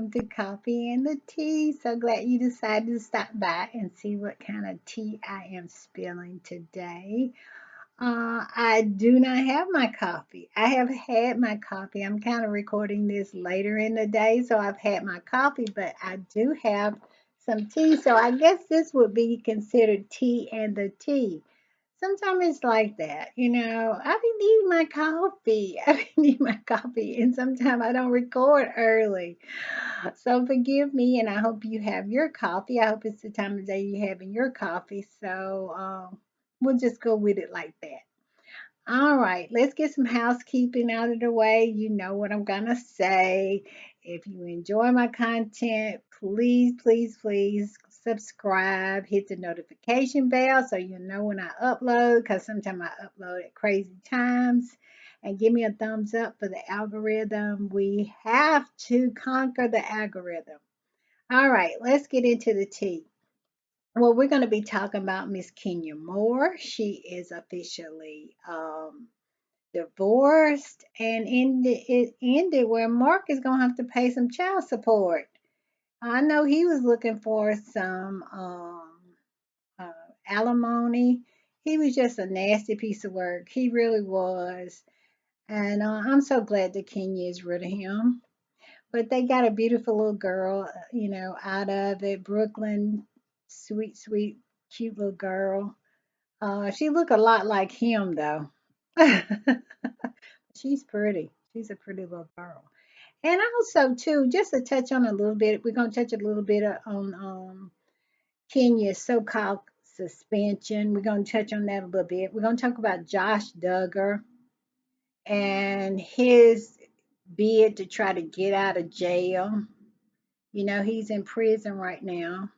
welcome to Coffee and the Tea. So glad you decided to stop by and see what kind of tea I am spilling today. I do not have my coffee. I have had my coffee. I'm kind of recording this later in the day, so I've had my coffee, but I do have some tea. So I guess this would be considered tea and the tea. Sometimes it's like that, I be needing my coffee. I be needing my coffee, and sometimes I don't record early. So forgive me, and I hope you have your coffee. I hope it's the time of day you're having your coffee. So we'll just go with it like that. All right, let's get some housekeeping out of the way. You know what I'm going to say. If you enjoy my content, please, please, please subscribe, hit the notification bell so you know when I upload, because sometimes I upload at crazy times. And give me a thumbs up for the algorithm. We have to conquer the algorithm. All right, let's get into the tea. Well, we're going to be talking about Miss Kenya Moore. She is officially divorced, and it ended where Mark is gonna have to pay some child support. I know he was looking for some uh, alimony. He was just a nasty piece of work. He really was, and I'm so glad that Kenya is rid of him. But they got a beautiful little girl, out of it. Brooklyn, sweet, sweet, cute little girl. She looked a lot like him though. She's pretty. She's a pretty little girl. And also, too, just to touch on a little bit, we're going to touch a little bit on Kenya's so-called suspension. We're going to touch on that a little bit. We're going to talk about Josh Duggar and his bid to try to get out of jail. He's in prison right now.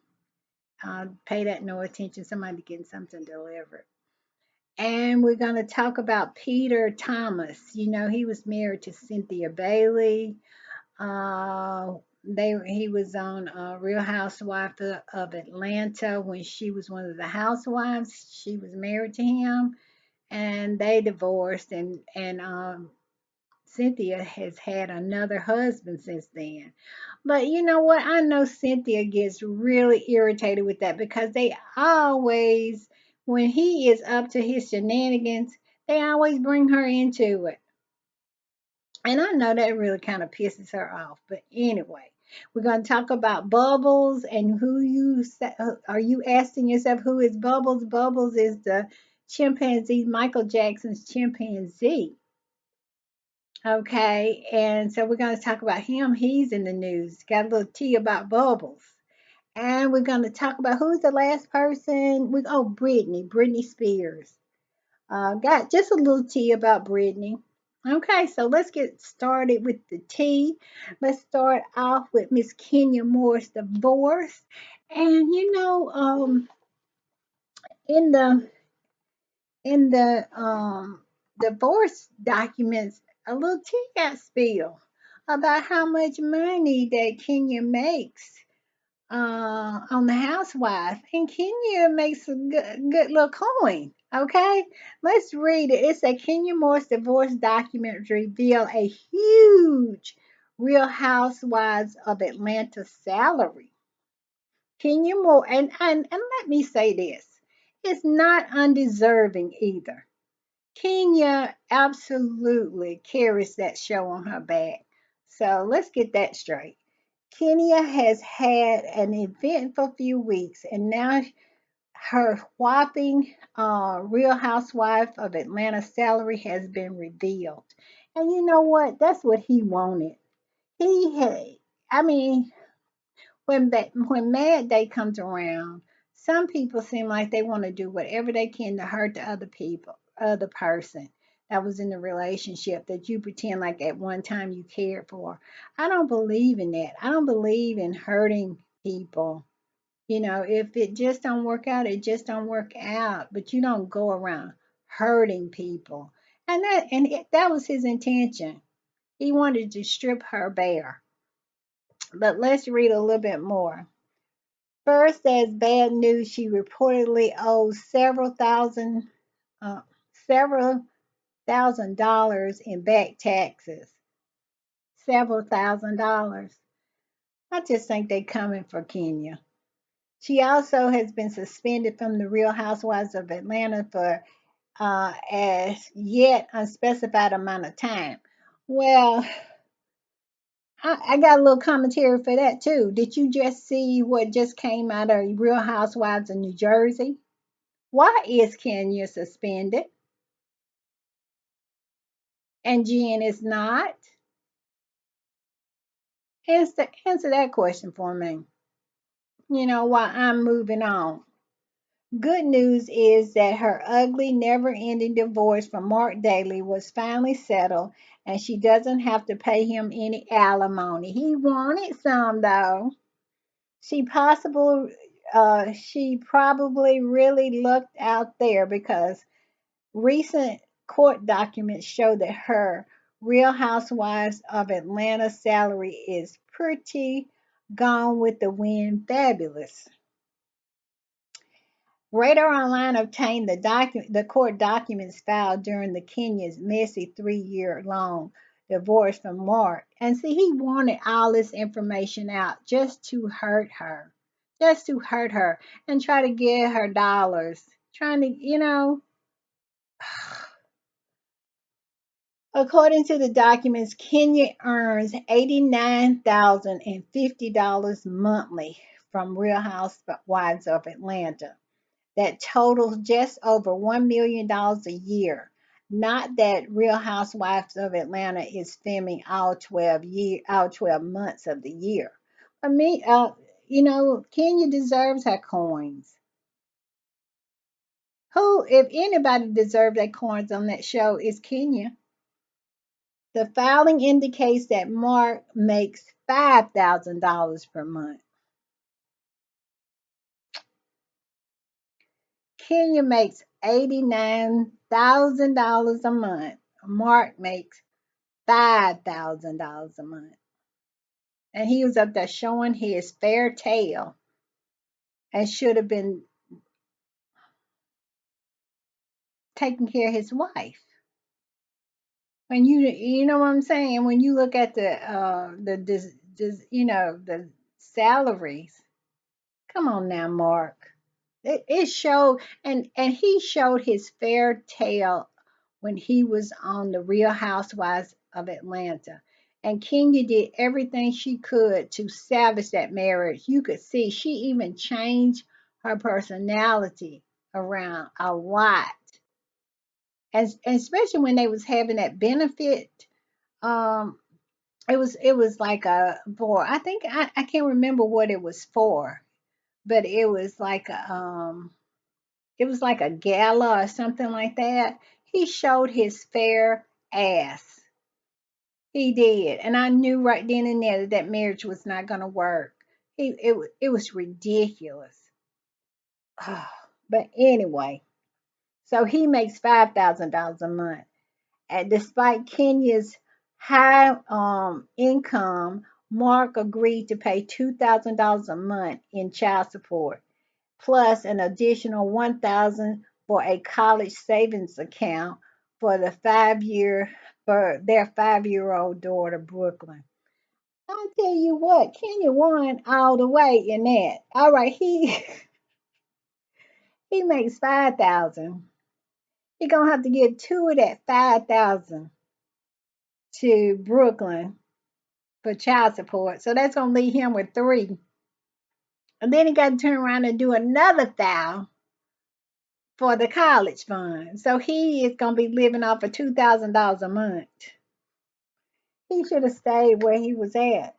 Pay that no attention. Somebody getting something delivered. And we're going to talk about Peter Thomas. He was married to Cynthia Bailey. He was on Real Housewife of Atlanta when she was one of the housewives. She was married to him, and they divorced. And Cynthia has had another husband since then. But you know what? I know Cynthia gets really irritated with that because they always, when he is up to his shenanigans, they always bring her into it. And I know that really kind of pisses her off. But anyway, we're going to talk about Bubbles and are you asking yourself who is Bubbles? Bubbles is the chimpanzee, Michael Jackson's chimpanzee. Okay, and so we're going to talk about him. He's in the news. Got a little tea about Bubbles. And we're going to talk about who's the last person. Britney Spears. Got just a little tea about Britney. Okay, so let's get started with the tea. Let's start off with Miss Kenya Moore's divorce. And in the divorce documents, a little tea got spilled about how much money that Kenya makes on the housewife, and Kenya makes a good little coin. Okay, let's read it. It's a Kenya Moore's divorce documents reveal a huge Real Housewives of Atlanta salary. Kenya Moore, and let me say this, it's not undeserving either. Kenya absolutely carries that show on her back. So let's get that straight. Kenya has had an eventful few weeks, and now her whopping Real Housewife of Atlanta salary has been revealed. And you know what? That's what he wanted. He had, I mean, when Mad Day comes around, some people seem like they want to do whatever they can to hurt the other person that was in the relationship that you pretend like at one time you cared for. I don't believe in that. I don't believe in hurting people. If it just don't work out, it just don't work out. But you don't go around hurting people. That was his intention. He wanted to strip her bare. But let's read a little bit more. First, there's bad news. She reportedly owes uh, several thousand dollars in back taxes. Several thousand dollars. I just think they coming for Kenya. She also has been suspended from the Real Housewives of Atlanta for as yet unspecified amount of time. Well, I got a little commentary for that too. Did you just see what just came out of Real Housewives of New Jersey? Why is Kenya suspended and Jen is not? Answer that question for me. While I'm moving on. Good news is that her ugly, never ending divorce from Mark Daly was finally settled and she doesn't have to pay him any alimony. He wanted some though. She probably really looked out there because recent court documents show that her Real Housewives of Atlanta salary is pretty gone with the wind fabulous. Radar Online obtained the court documents filed during the Kenya's messy 3-year long divorce from Mark. And see, he wanted all this information out just to hurt her, and try to get her dollars. Trying to. According to the documents, Kenya earns $89,050 monthly from Real Housewives of Atlanta. That totals just over $1 million a year. Not that Real Housewives of Atlanta is filming all 12 months of the year. I mean, Kenya deserves her coins. Who, if anybody deserves their coins on that show, is Kenya. The filing indicates that Mark makes $5,000 per month. Kenya makes $89,000 a month. Mark makes $5,000 a month. And he was up there showing his fair tail and should have been taking care of his wife. When you know what I'm saying, when you look at the salaries, come on now, Mark. It showed, and he showed his fair tail when he was on the Real Housewives of Atlanta. And Kenya did everything she could to salvage that marriage. You could see she even changed her personality around a lot. And especially when they was having that benefit, um, it was like a for I think I can't remember what it was for, but it was like a gala or something like that. He showed his fair ass. He did, and I knew right then and there that that marriage was not going to work. It was ridiculous. But anyway, so he makes $5,000 a month, and despite Kenya's high income, Mark agreed to pay $2,000 a month in child support plus an additional 1,000 for a college savings account for the 5-year for their 5-year-old daughter Brooklyn. I tell you what, Kenya won all the way in that. All right, he he makes 5,000. He gonna have to give two of that 5,000 to Brooklyn for child support. So that's gonna leave him with three. And then he got to turn around and do another 1,000 for the college fund. So he is going to be living off of $2,000 a month. He should have stayed where he was at.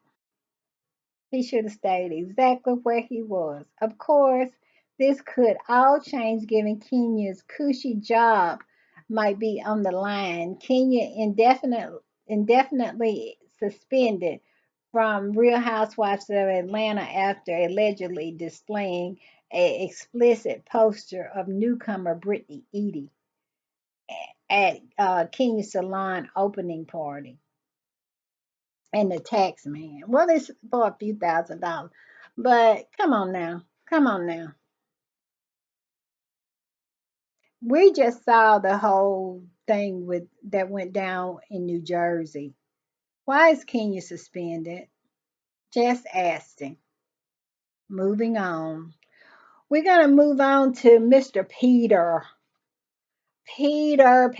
He should have stayed exactly where he was. Of course, this could all change given Kenya's cushy job might be on the line. Kenya indefinitely suspended from Real Housewives of Atlanta after allegedly displaying an explicit poster of newcomer Brittany Edie at Kenya Salon opening party and the tax man. Well, it's for a few $1,000s, but come on now, come on now. We just saw the whole thing with that went down in New Jersey. Why is Kenya suspended? Just asking. Moving on. We're going to move on to Mr. Peter. Peter.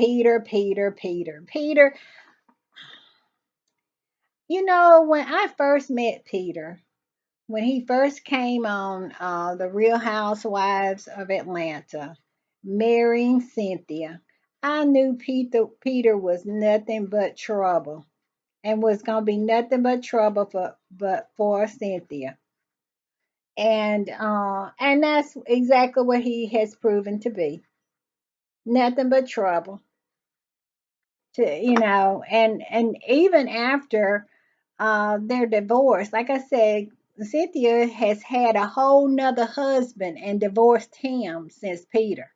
When I first met Peter, when he first came on The Real Housewives of Atlanta, marrying Cynthia, I knew Peter was nothing but trouble and was going to be nothing but trouble for Cynthia. And that's exactly what he has proven to be. Nothing but trouble. And even after their divorce, like I said, Cynthia has had a whole nother husband and divorced him since Peter.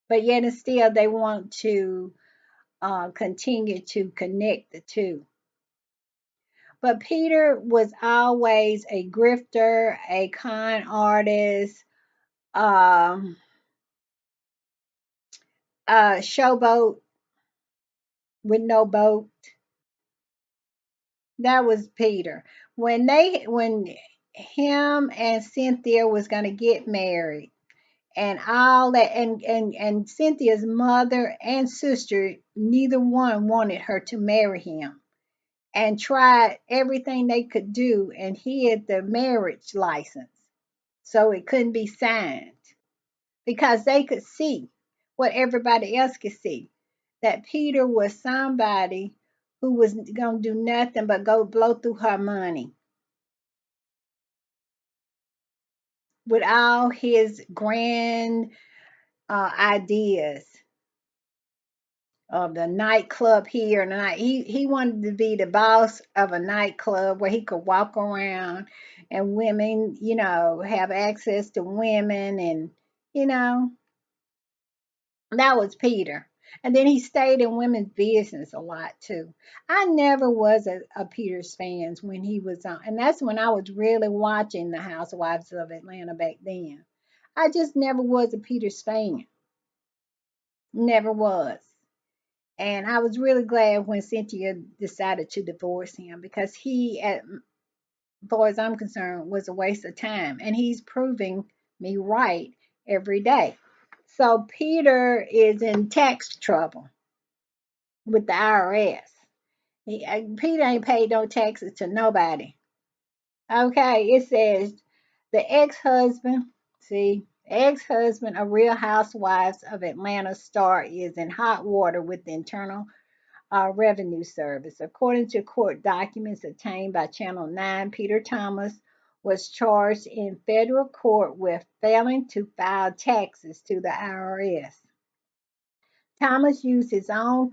But yet and still they want to continue to connect the two. But Peter was always a grifter, a con artist, um, a showboat with no boat. That was Peter. When him and Cynthia was going to get married and all that, and Cynthia's mother and sister, neither one wanted her to marry him, and tried everything they could do and hid the marriage license so it couldn't be signed, because they could see what everybody else could see, that Peter was somebody who was going to do nothing but go blow through her money with all his grand ideas of the nightclub here and the night. He wanted to be the boss of a nightclub where he could walk around and women, have access to women, and you know that was Peter. And then he stayed in women's business a lot too. I never was a Peter's fans when he was on, and that's when I was really watching the Housewives of Atlanta back then. I just never was a Peter's fan. Never was. And I was really glad when Cynthia decided to divorce him, because he, as far as I'm concerned, was a waste of time. And he's proving me right every day. So Peter is in tax trouble with the IRS. Peter ain't paid no taxes to nobody. Okay, it says the ex-husband, see, ex-husband of Real Housewives of Atlanta star is in hot water with the Internal Revenue Service. According to court documents obtained by Channel 9, Peter Thomas was charged in federal court with failing to file taxes to the IRS. Thomas used his own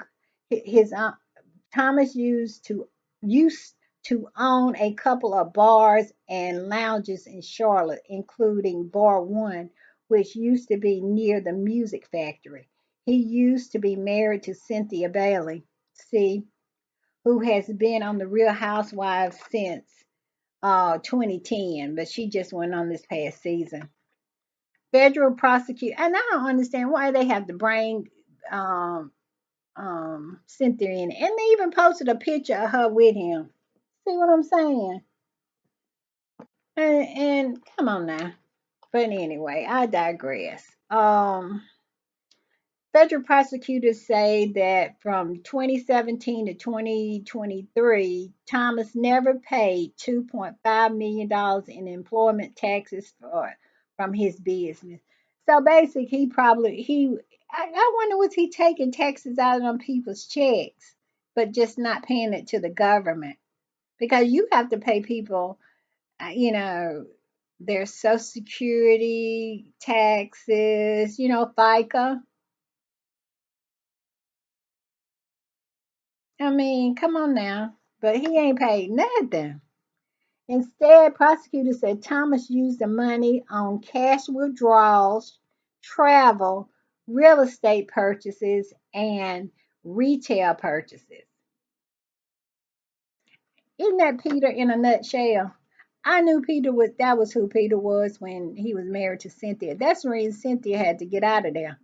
Thomas used to own a couple of bars and lounges in Charlotte, including Bar One, which used to be near the Music Factory. He used to be married to Cynthia Bailey, see, who has been on the Real Housewives since 2010, but she just went on this past season. Federal prosecute, and I don't understand why they have to bring um, Cynthia in, and they even posted a picture of her with him. See what I'm saying? And come on now. But anyway, I digress. Federal prosecutors say that from 2017 to 2023, Thomas never paid $2.5 million in employment taxes from his business. So basically, I wonder, was he taking taxes out of them people's checks, but just not paying it to the government? Because you have to pay people, you know, their Social Security taxes, FICA. I mean, come on now. But he ain't paid nothing. Instead, prosecutors said Thomas used the money on cash withdrawals, travel, real estate purchases, and retail purchases. Isn't that Peter in a nutshell? I knew that was who Peter was when he was married to Cynthia. That's the reason Cynthia had to get out of there.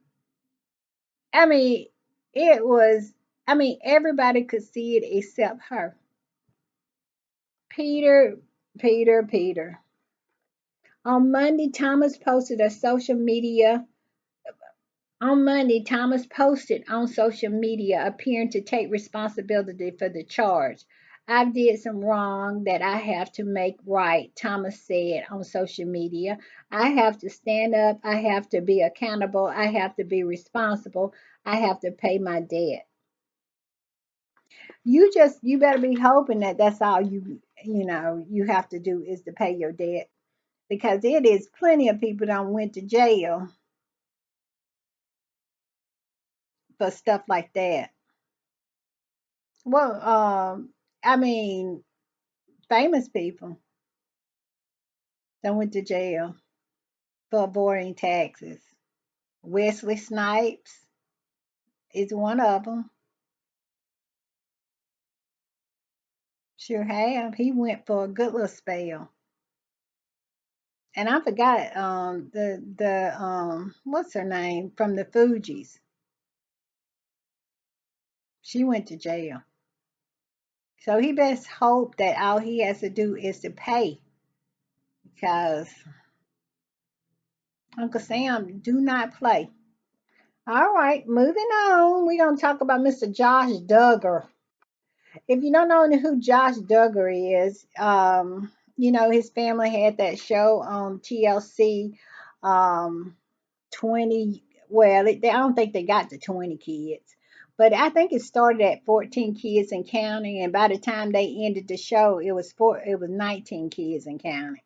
I mean, it was, everybody could see it except her. Peter, Peter. On Monday, Thomas posted a social media On Monday, Thomas posted on social media appearing to take responsibility for the charge. I did some wrong that I have to make right, Thomas said on social media. I have to stand up. I have to be accountable. I have to be responsible. I have to pay my debt. You better be hoping that that's all you have to do is to pay your debt, because it is plenty of people that went to jail for stuff like that. Well, I mean, famous people that went to jail for avoiding taxes. Wesley Snipes is one of them. Sure have. He went for a good little spell. And I forgot the what's her name from the Fugees. She went to jail. So he best hope that all he has to do is to pay, because Uncle Sam do not play. All right, moving on. We're gonna talk about Mr. Josh Duggar. If you don't know who Josh Duggar is, his family had that show on TLC, 20. Well, I don't think they got to 20 kids, but I think it started at 14 kids and counting. And by the time they ended the show, it was 19 kids and counting.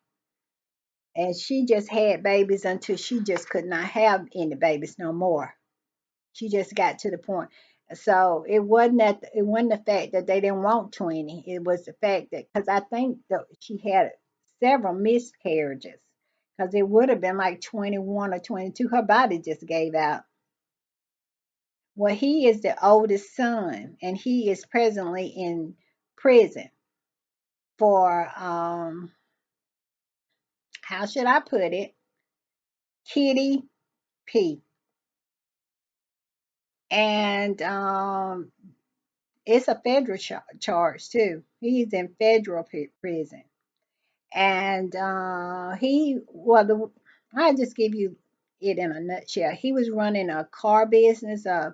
And she just had babies until she just could not have any babies no more. She just got to the point. So it wasn't the fact that they didn't want 20. It was the fact that, because I think that she had several miscarriages, because it would have been like 21 or 22. Her body just gave out. Well, he is the oldest son, and he is presently in prison for how should I put it? Kitty P. And it's a federal charge too. He's in federal prison, and I just give you it in a nutshell. He was running a car business, a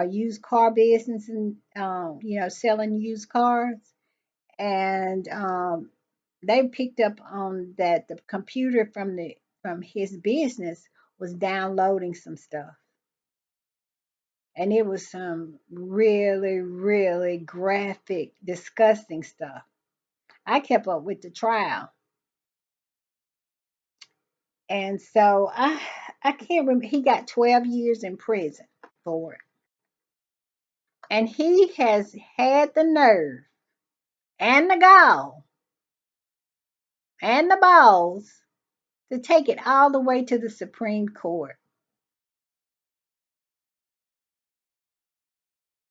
used car business, and selling used cars. And they picked up on that the computer from his business was downloading some stuff, and it was some really, really graphic, disgusting stuff. I kept up with the trial, and so I can't remember. He got 12 years in prison for it, and he has had the nerve and the gall and the balls to take it all the way to the Supreme Court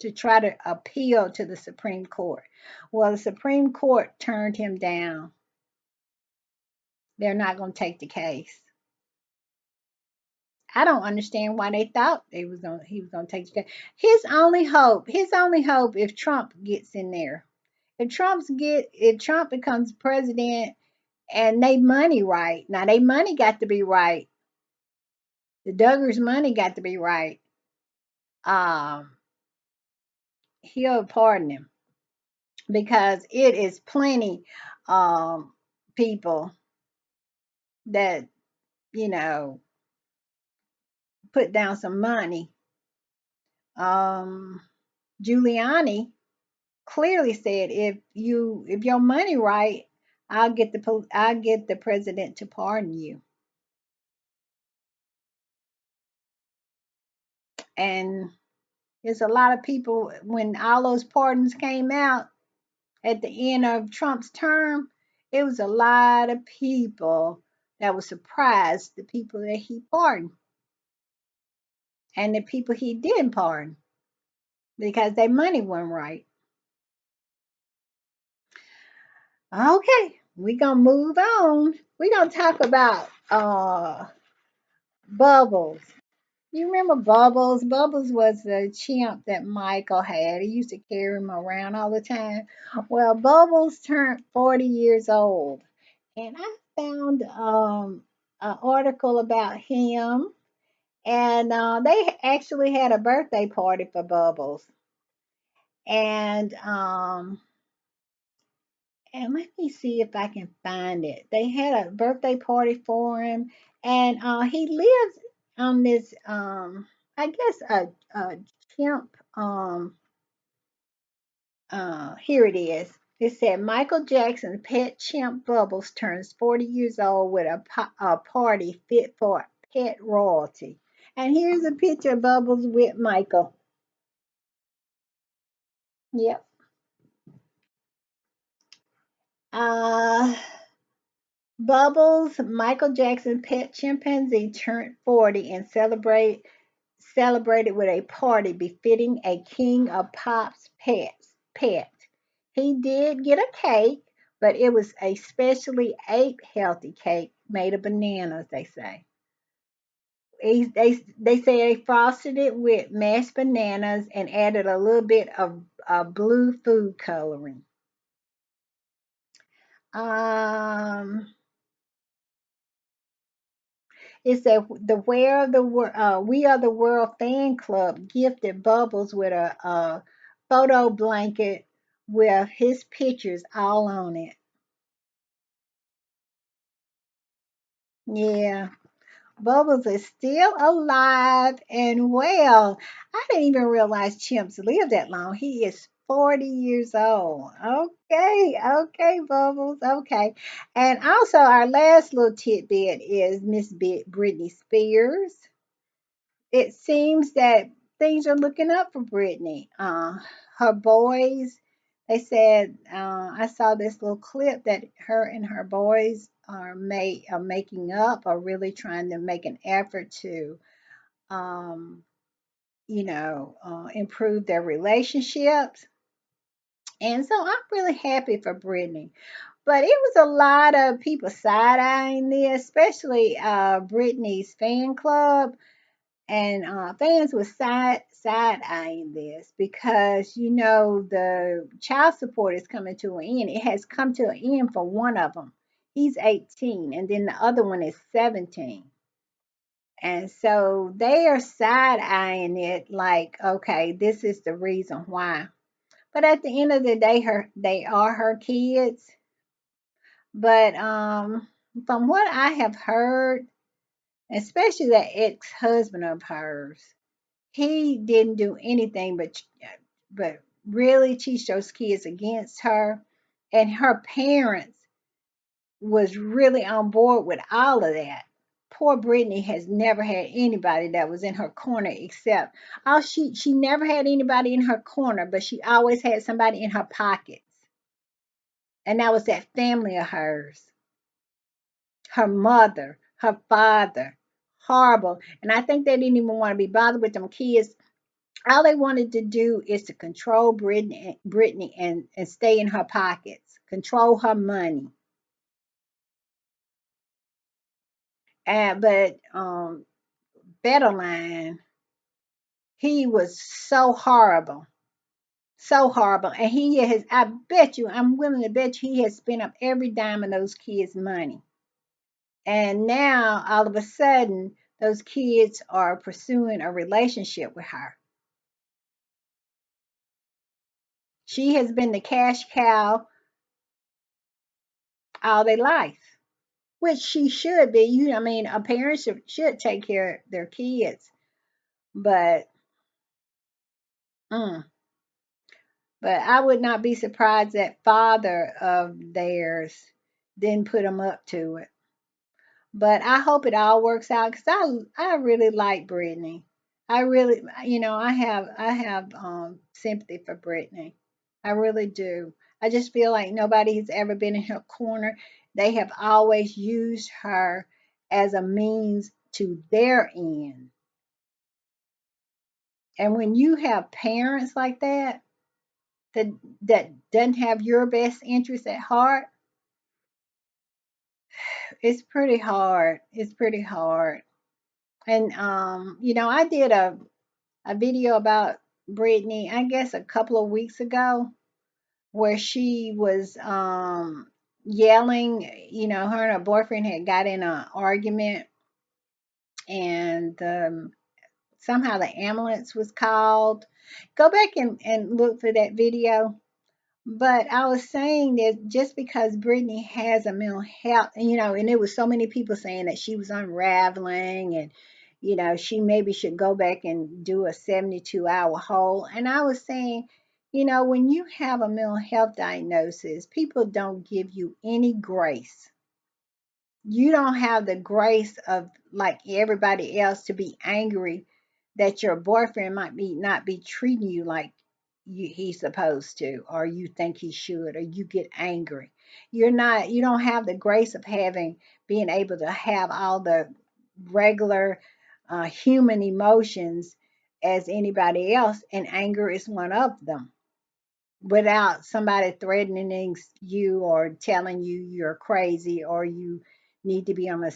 to try to appeal to the Supreme Court. Well, the Supreme Court turned him down. They're not going to take the case. I don't understand why they thought he was gonna take the case. His only hope if Trump gets in there. If Trump becomes president and they money right. Now they money got to be right. The Duggars money got to be right. Um he'll pardon him, because it is plenty people that, you know, put down some money. Um Giuliani clearly said, if your money right, I'll get the president to pardon you. And there's a lot of people, when all those pardons came out at the end of Trump's term, it was a lot of people that were surprised, the people that he pardoned and the people he didn't pardon, because their money wasn't right. Okay, we're gonna move on. We're gonna talk about bubbles. You remember Bubbles? Bubbles was the chimp that Michael had. He used to carry him around all the time. Well, Bubbles turned 40 years old, and I found an article about him, and they actually had a birthday party for Bubbles, and and let me see if I can find it. They had a birthday party for him, and he lives on this, I guess a chimp. Here it is. It said Michael Jackson's pet chimp Bubbles turns 40 years old with a party fit for pet royalty. And here's a picture of Bubbles with Michael. Yep. Uh, Bubbles, Michael Jackson's pet chimpanzee, turned 40 and celebrated with a party befitting a king of pop's pet. He did get a cake, but it was a specially ape healthy cake made of bananas, they say. They say they frosted it with mashed bananas and added a little bit of blue food coloring. Um, It said the We Are the World fan club gifted Bubbles with a photo blanket with his pictures all on it. Yeah, Bubbles is still alive and well. I didn't even realize chimps live that long. He is 40 years old. Okay, okay, Bubbles. Okay. And also, our last little tidbit is Miss Britney Spears. It seems that things are looking up for Brittany. Her boys, they said, I saw this little clip that her and her boys are making up, are really trying to make an effort to, um, improve their relationships. And so I'm really happy for Brittany. But it was a lot of people side eyeing this, especially Brittany's fan club, and fans were side eyeing this because the child support is coming to an end. It has come to an end for one of them. He's 18, and then the other one is 17. And so they are side eyeing it like, okay, this is the reason why. But at the end of the day, they are her kids. But from what I have heard, especially that ex-husband of hers, he didn't do anything but really teach those kids against her, and her parents was really on board with all of that. Poor Brittany has never had anybody that was in her corner, except she never had anybody in her corner, but she always had somebody in her pockets, and that was that family of hers, her mother, her father. Horrible. And I think they didn't even want to be bothered with them kids. All they wanted to do is to control Brittany and stay in her pockets, control her money. But Betterline, he was so horrible, and he has. I bet you, I'm willing to bet you, he has spent up every dime of those kids' money. And now, all of a sudden, those kids are pursuing a relationship with her. She has been the cash cow all their life, which she should be. I mean, a parent should take care of their kids, but mm, but I would not be surprised that father of theirs didn't put them up to it. But I hope it all works out because I really like Brittany. I really, I have sympathy for Brittany. I really do. I just feel like nobody has ever been in her corner. They have always used her as a means to their end. And when you have parents like that that doesn't have your best interest at heart, it's pretty hard. It's pretty hard. And I did a video about Brittany, I guess a couple of weeks ago, where she was yelling. Her and her boyfriend had got in an argument, and somehow the ambulance was called. Go back and look for that video. But I was saying that just because Brittany has a mental health, and there was so many people saying that she was unraveling, and she maybe should go back and do a 72-hour hold. And I was saying, when you have a mental health diagnosis, people don't give you any grace. You don't have the grace of like everybody else to be angry that your boyfriend might be not be treating you like he's supposed to, or you think he should, or you get angry. You don't have the grace of being able to have all the regular human emotions as anybody else, and anger is one of them, without somebody threatening you or telling you you're crazy, or you need to be on a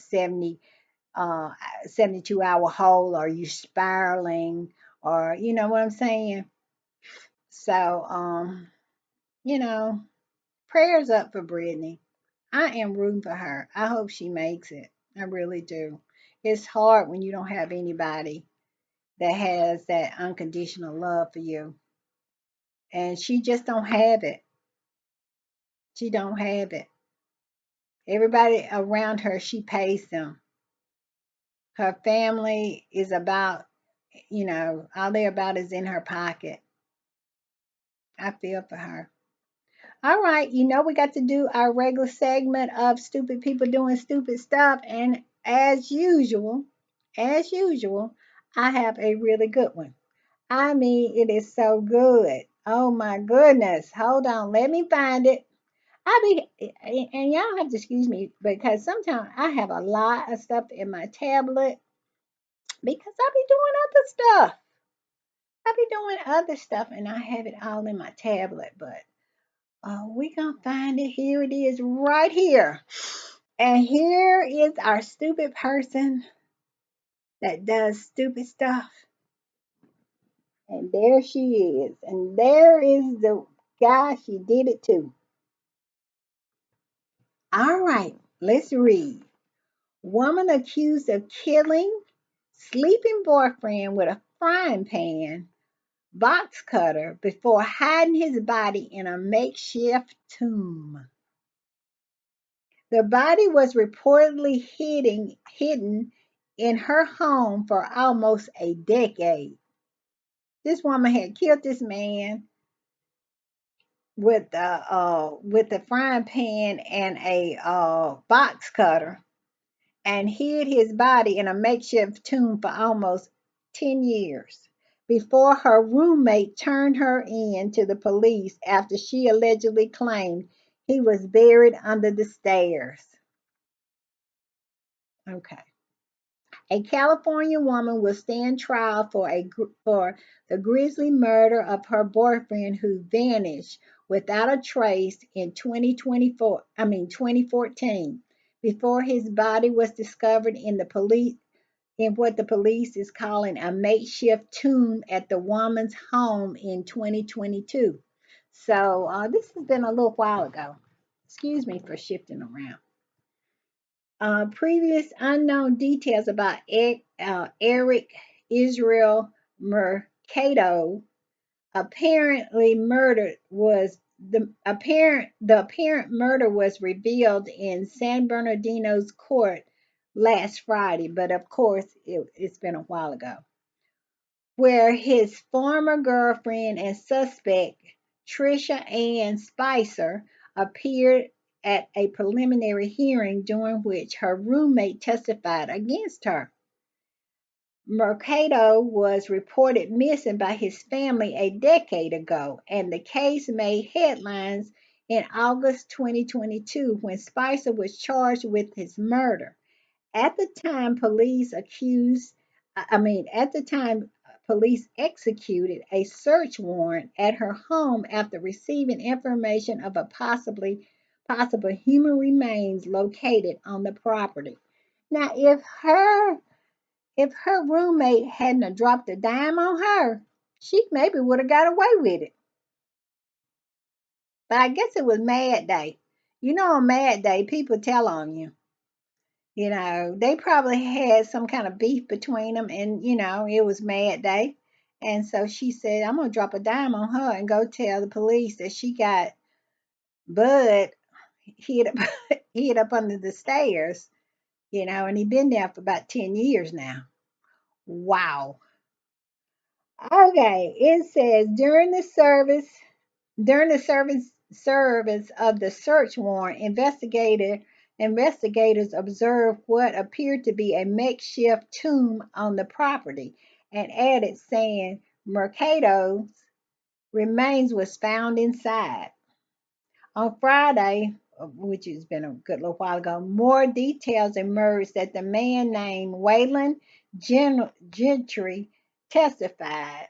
uh 72-hour hold, or you spiraling, or you know what I'm saying. So you know prayers up for Brittany. I am rooting for her. I hope she makes it. I really do. It's hard when you don't have anybody that has that unconditional love for you, and she just don't have it. She don't have it. Everybody around her, she pays them. Her family is about, all they're about is in her pocket. I feel for her. All right, we got to do our regular segment of stupid people doing stupid stuff. And as usual, I have a really good one. I mean, it is so good. Oh my goodness. Hold on, let me find it. And y'all have to excuse me because sometimes I have a lot of stuff in my tablet because I be doing other stuff. I be doing other stuff and I have it all in my tablet, but we gonna find it. Here it is right here. And here is our stupid person that does stupid stuff. And there she is. And there is the guy she did it to. All right, let's read. Woman accused of killing sleeping boyfriend with a frying pan box cutter before hiding his body in a makeshift tomb. The body was reportedly hidden in her home for almost a decade. This woman had killed this man with a frying pan and a box cutter, and hid his body in a makeshift tomb for almost 10 years before her roommate turned her in to the police after she allegedly claimed he was buried under the stairs. Okay. A California woman will stand trial for the grisly murder of her boyfriend who vanished without a trace in 2014 before his body was discovered in what the police is calling a makeshift tomb at the woman's home in 2022. So this has been a little while ago. Excuse me for shifting around. Previous unknown details about Eric Israel Mercado apparently murdered was the apparent murder was revealed in San Bernardino's court last Friday, but of course it's been a while ago, where his former girlfriend and suspect Trisha Ann Spicer appeared at a preliminary hearing during which her roommate testified against her. Mercado was reported missing by his family a decade ago, and the case made headlines in August 2022 when Spicer was charged with his murder. At the time, at the time, police executed a search warrant at her home after receiving information of a possible human remains located on the property. Now, If her roommate hadn't have dropped a dime on her, she maybe would have got away with it. But I guess it was Mad Day. You know, on Mad Day, people tell on you. You know, they probably had some kind of beef between them, and it was Mad Day. And so she said, I'm gonna drop a dime on her and go tell the police that she got Bud hid up, hid up under the stairs, and he'd been there for about 10 years now. Wow. Okay, it says during the service of the search warrant, investigators observed what appeared to be a makeshift tomb on the property and added saying Mercado's remains was found inside. On Friday, which has been a good little while ago, more details emerged that the man named Waylon Gentry testified,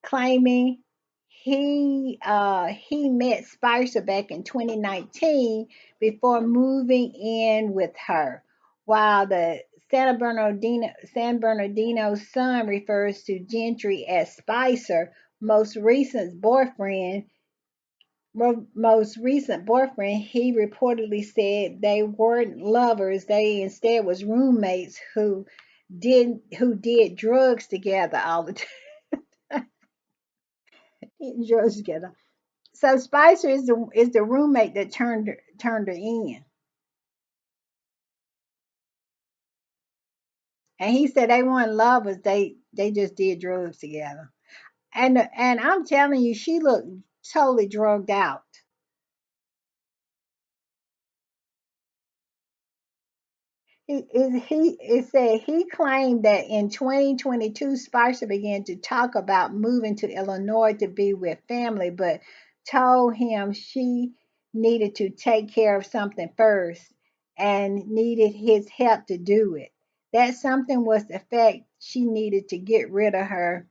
claiming he met Spicer back in 2019 before moving in with her, while the San Bernardino Sun refers to Gentry as Spicer, most recent boyfriend. Most recent boyfriend, he reportedly said they weren't lovers; they instead was roommates who did drugs together all the time. Drugs together. So Spicer is the roommate that turned her in, and he said they weren't lovers; they just did drugs together. And I'm telling you, she looked totally drugged out. It said he claimed that in 2022, Spicer began to talk about moving to Illinois to be with family, but told him she needed to take care of something first and needed his help to do it. That something was the fact she needed to get rid of her.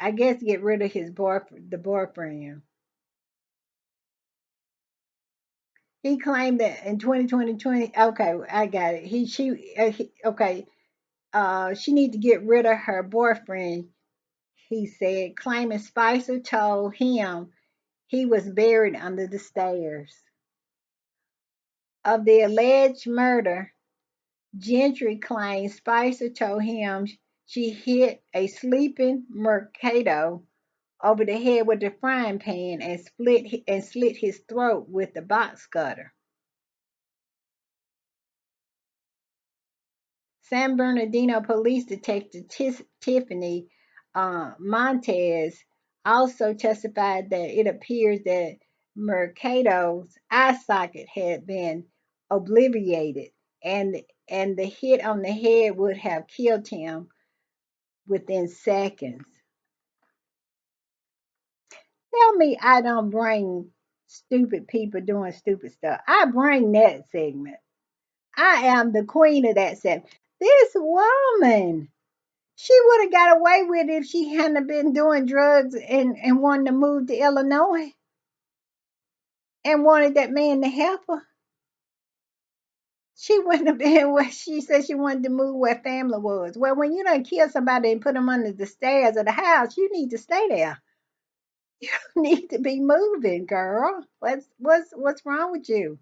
I guess get rid of his boyfriend, the boyfriend. He claimed that in 2020, okay, I got it. Okay, she need to get rid of her boyfriend, he said, claiming Spicer told him he was buried under the stairs. Of the alleged murder, Gentry claims Spicer told him she hit a sleeping Mercado over the head with a frying pan and slit his throat with the box cutter. San Bernardino Police Detective Tiffany Montez also testified that it appears that Mercado's eye socket had been obliterated, and the hit on the head would have killed him within seconds. Tell me I don't bring stupid people doing stupid stuff. I bring that segment. I am the queen of that segment. This woman. She would have got away with it if she hadn't been doing drugs and wanted to move to Illinois and wanted that man to help her. She wouldn't have been where she said she wanted to move where family was. Well, when you done kill somebody and put them under the stairs of the house, you need to stay there. You need to be moving, girl. What's wrong with you?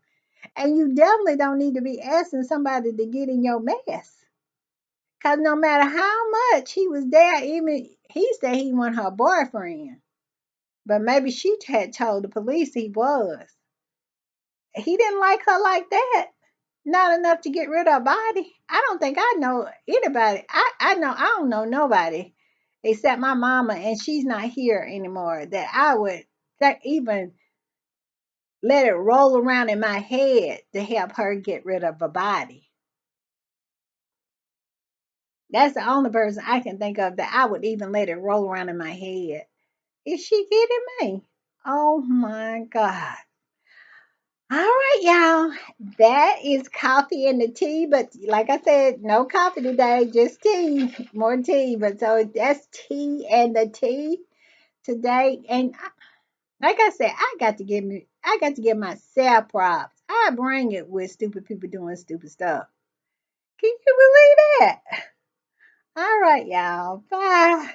And you definitely don't need to be asking somebody to get in your mess. Cause no matter how much he was there, even he said he wasn't her boyfriend. But maybe she had told the police he was. He didn't like her like that. Not enough to get rid of her body. I don't think I know anybody. I don't know nobody except my mama, and she's not here anymore, that I would that even let it roll around in my head to help her get rid of a body. That's the only person I can think of that I would even let it roll around in my head. Is she kidding me? Oh my God. All right, y'all. That is coffee and the tea, but like I said, no coffee today, just tea, more tea. But so that's tea and the tea today. And like I said, I got to give myself props. I bring it with stupid people doing stupid stuff. Can you believe that? All right, y'all. Bye.